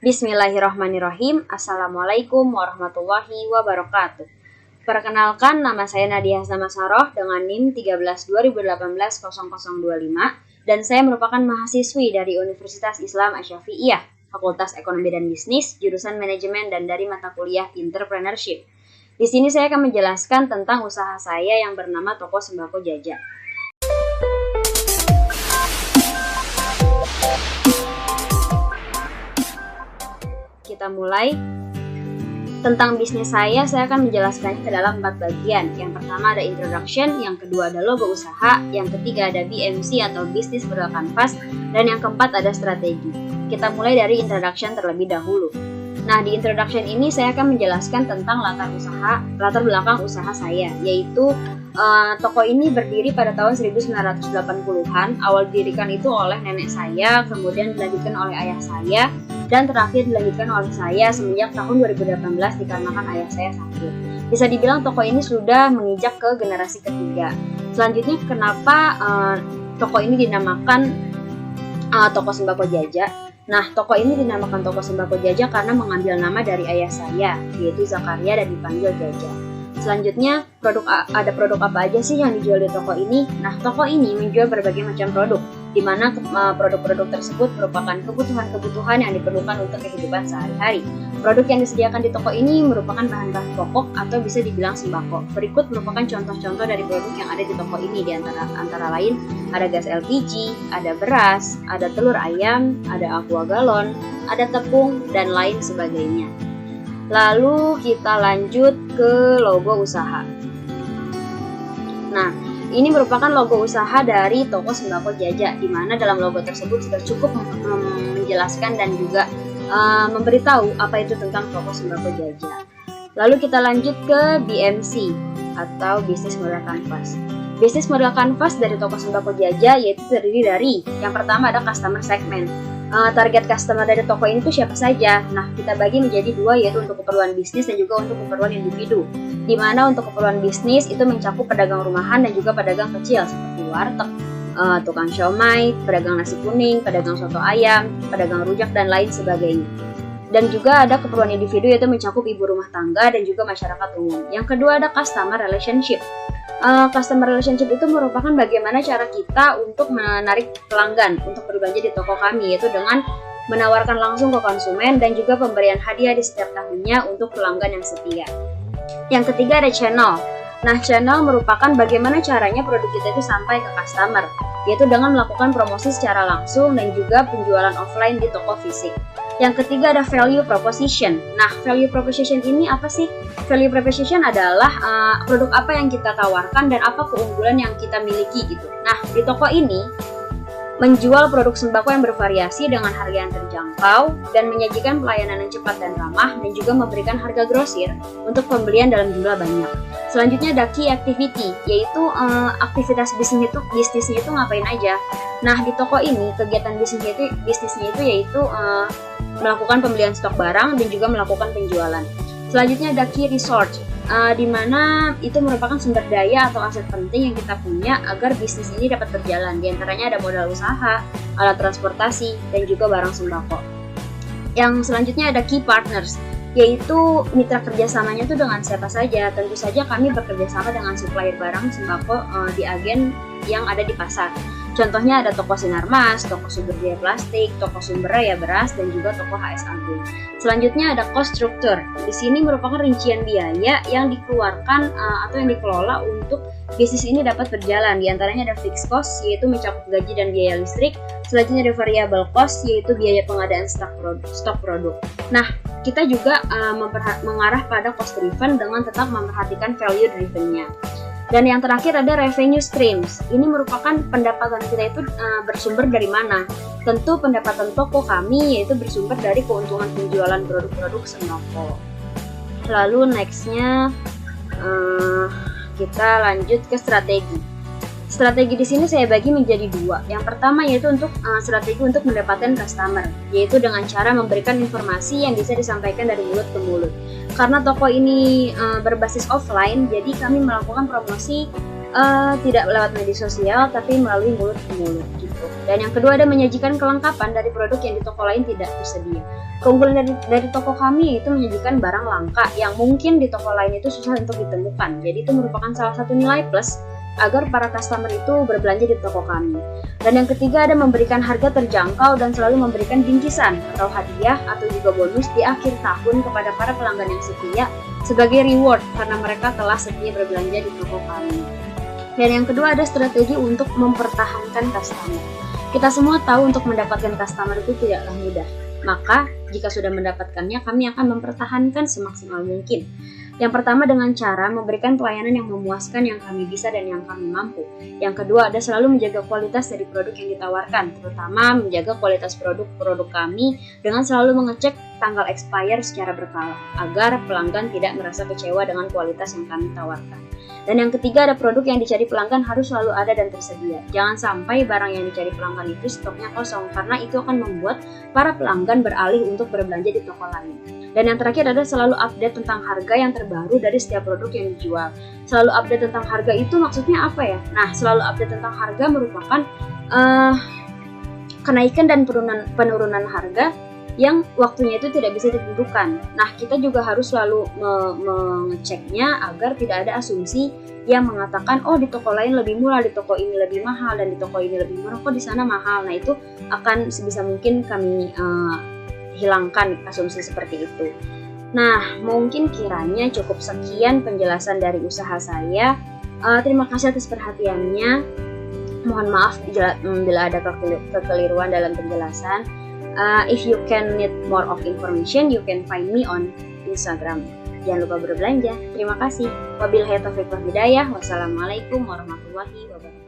Bismillahirrahmanirrahim. Assalamualaikum warahmatullahi wabarakatuh. Perkenalkan, nama saya Nadia Hasnamasaroh dengan NIM 13 2018 0025 dan saya merupakan mahasiswi dari Universitas Islam Asy-Syafi'iyah, Fakultas Ekonomi dan Bisnis, jurusan Manajemen dan dari mata kuliah Entrepreneurship. Di sini saya akan menjelaskan tentang usaha saya yang bernama Toko Sembako Jaja. Kita mulai. Tentang bisnis saya akan menjelaskannya ke dalam 4 bagian. Yang pertama ada introduction, yang kedua ada logo usaha, yang ketiga ada BMC atau Business Model Canvas, dan yang keempat ada strategi. Kita mulai dari introduction terlebih dahulu. Nah, di introduction ini saya akan menjelaskan tentang latar belakang usaha saya, yaitu toko ini berdiri pada tahun 1980-an. Awal didirikan itu oleh nenek saya, kemudian dilanjutkan oleh ayah saya, dan terakhir dilanjutkan oleh saya semenjak tahun 2018 dikarenakan ayah saya sakit. Bisa dibilang toko ini sudah menginjak ke generasi ketiga. Selanjutnya, kenapa toko ini dinamakan Toko Sembako Jaja? Nah, toko ini dinamakan Toko Sembako Jaja karena mengambil nama dari ayah saya, yaitu Zakaria, dan dipanggil Jaja. Selanjutnya, ada produk apa aja sih yang dijual di toko ini? Nah, toko ini menjual berbagai macam produk, di mana produk-produk tersebut merupakan kebutuhan-kebutuhan yang diperlukan untuk kehidupan sehari-hari. Produk yang disediakan di toko ini merupakan bahan-bahan pokok atau bisa dibilang sembako. Berikut merupakan contoh-contoh dari produk yang ada di toko ini, di antara lain ada gas LPG, ada beras, ada telur ayam, ada aqua galon, ada tepung, dan lain sebagainya. Lalu kita lanjut ke logo usaha. Nah, ini merupakan logo usaha dari Toko Sembako Jaja, di mana dalam logo tersebut sudah cukup menjelaskan dan juga memberitahu apa itu tentang Toko Sembako Jaja. Lalu kita lanjut ke BMC atau Business Model Canvas. Business Model Canvas dari Toko Sembako Jaja yaitu terdiri dari yang pertama ada customer segment. Target customer dari toko ini tuh siapa saja? Nah, kita bagi menjadi 2, yaitu untuk keperluan bisnis dan juga untuk keperluan individu. Di mana untuk keperluan bisnis itu mencakup pedagang rumahan dan juga pedagang kecil seperti warteg, tukang siomay, pedagang nasi kuning, pedagang soto ayam, pedagang rujak, dan lain sebagainya. Dan juga ada keperluan individu yaitu mencakup ibu rumah tangga dan juga masyarakat umum. Yang kedua ada customer relationship. Customer relationship itu merupakan bagaimana cara kita untuk menarik pelanggan untuk berbelanja di toko kami, yaitu dengan menawarkan langsung ke konsumen dan juga pemberian hadiah di setiap tahunnya untuk pelanggan yang setia. Yang ketiga ada channel. Nah, channel merupakan bagaimana caranya produk kita itu sampai ke customer, yaitu dengan melakukan promosi secara langsung dan juga penjualan offline di toko fisik. Yang ketiga ada value proposition. Nah, value proposition ini apa sih? Value proposition adalah produk apa yang kita tawarkan dan apa keunggulan yang kita miliki gitu. Nah, di toko ini menjual produk sembako yang bervariasi dengan harga yang terjangkau dan menyajikan pelayanan yang cepat dan ramah, dan juga memberikan harga grosir untuk pembelian dalam jumlah banyak. Selanjutnya ada key activity, yaitu aktivitas bisnisnya itu ngapain aja. Nah, di toko ini kegiatan bisnisnya itu yaitu melakukan pembelian stok barang dan juga melakukan penjualan. Selanjutnya ada key resource, di mana itu merupakan sumber daya atau aset penting yang kita punya agar bisnis ini dapat berjalan. Di antaranya ada modal usaha, alat transportasi, dan juga barang sembako. Yang selanjutnya ada key partners, yaitu mitra kerjasamanya itu dengan siapa saja. Tentu saja kami bekerja sama dengan supplier barang sembako di agen yang ada di pasar. Contohnya ada toko Sinarmas, toko Sumber Jaya Plastik, toko Sumber Raya Beras, dan juga toko HS Agung. Selanjutnya ada cost structure. Di sini merupakan rincian biaya yang dikeluarkan atau yang dikelola untuk bisnis ini dapat berjalan. Di antaranya ada fixed cost, yaitu mencakup gaji dan biaya listrik. Selanjutnya ada variable cost, yaitu biaya pengadaan stok produk. Nah, kita juga mengarah pada cost driven dengan tetap memperhatikan value driven-nya. Dan yang terakhir ada revenue streams. Ini merupakan pendapatan kita itu bersumber dari mana? Tentu pendapatan toko kami yaitu bersumber dari keuntungan penjualan produk-produk sembako. Lalu nextnya kita lanjut ke strategi. Strategi di sini saya bagi menjadi 2. Yang pertama yaitu untuk strategi untuk mendapatkan customer, yaitu dengan cara memberikan informasi yang bisa disampaikan dari mulut ke mulut. Karena toko ini berbasis offline, jadi kami melakukan promosi tidak lewat media sosial tapi melalui mulut ke mulut gitu. Dan yang kedua ada menyajikan kelengkapan dari produk yang di toko lain tidak tersedia. Keunggulan dari toko kami yaitu menyajikan barang langka yang mungkin di toko lain itu susah untuk ditemukan. Jadi itu merupakan salah satu nilai plus agar para customer itu berbelanja di toko kami. Dan yang ketiga ada memberikan harga terjangkau dan selalu memberikan bingkisan atau hadiah atau juga bonus di akhir tahun kepada para pelanggan yang setia sebagai reward karena mereka telah setia berbelanja di toko kami. Dan yang kedua ada strategi untuk mempertahankan customer. Kita semua tahu untuk mendapatkan customer itu tidaklah mudah. Maka jika sudah mendapatkannya kami akan mempertahankan semaksimal mungkin. Yang pertama dengan cara memberikan pelayanan yang memuaskan yang kami bisa dan yang kami mampu. Yang kedua ada selalu menjaga kualitas dari produk yang ditawarkan, terutama menjaga kualitas produk kami dengan selalu mengecek tanggal expire secara berkala agar pelanggan tidak merasa kecewa dengan kualitas yang kami tawarkan. Dan yang ketiga ada produk yang dicari pelanggan harus selalu ada dan tersedia. Jangan sampai barang yang dicari pelanggan itu stoknya kosong karena itu akan membuat para pelanggan beralih untuk berbelanja di toko lain. Dan yang terakhir ada selalu update tentang harga yang terbaru dari setiap produk yang dijual. Selalu update tentang harga itu maksudnya apa ya? Nah, selalu update tentang harga merupakan kenaikan dan penurunan harga yang waktunya itu tidak bisa ditentukan. Nah, kita juga harus selalu mengeceknya agar tidak ada asumsi yang mengatakan oh di toko lain lebih murah, di toko ini lebih mahal, dan di toko ini lebih murah, kok di sana mahal. Nah, itu akan sebisa mungkin kami hilangkan asumsi seperti itu. Nah, mungkin kiranya cukup sekian penjelasan dari usaha saya. Terima kasih atas perhatiannya. Mohon maaf bila ada kekeliruan dalam penjelasan. If you can need more of information, you can find me on Instagram. Jangan lupa berbelanja. Terima kasih. Wabillahi taufiq wal hidayah. Wassalamualaikum warahmatullahi wabarakatuh.